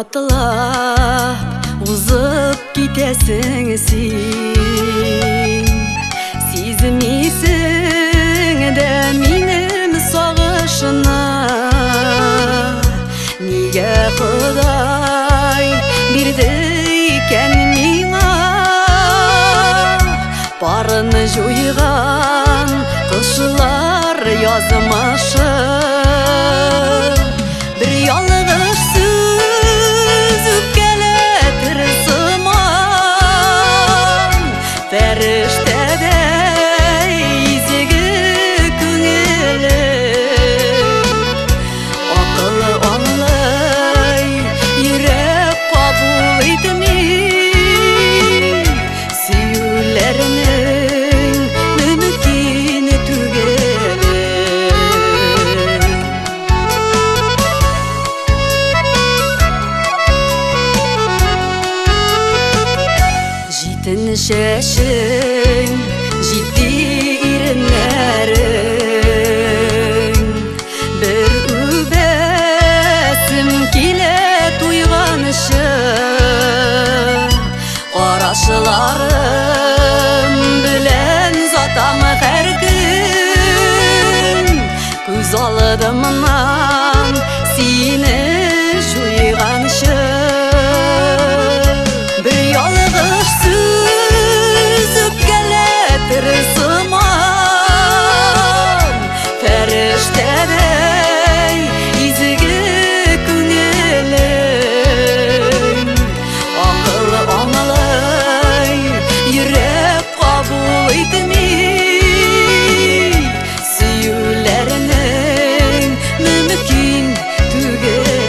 атлап узып китесің сен, сезмейсің дә минем сагышына. Нигә Ходай бирде икән миңа барын жуйган кышлар язмашы? Бер ялгыш сүз үпкәләтер сыман, фәрештәдәй изге күңеле. Акылы аңлый, йөрәк кабул итми, сөюләрнең мөмкин түгел. Җитен шәшең, җитди иреннәрең, бер үбәсем килә туйганчы. Карашларым белән затам һәр көн, күз алдымнан сине жуйганчы. Бер ялгыш сүз үпкәләтер сыман, фәрештәдәй изге күңелең. Акылы аңлый, йөрәк кабул итми, сөюләрнең мөмкин түгел.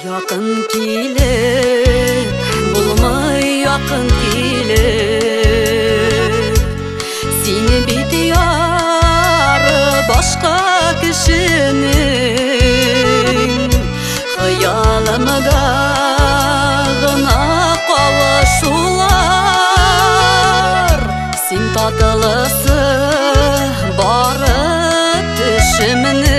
Якын килеп, булмый якын килеп, сине бит яры башка кешенең. Хыялымда гына кавышулар, син татылысы бары төшемне.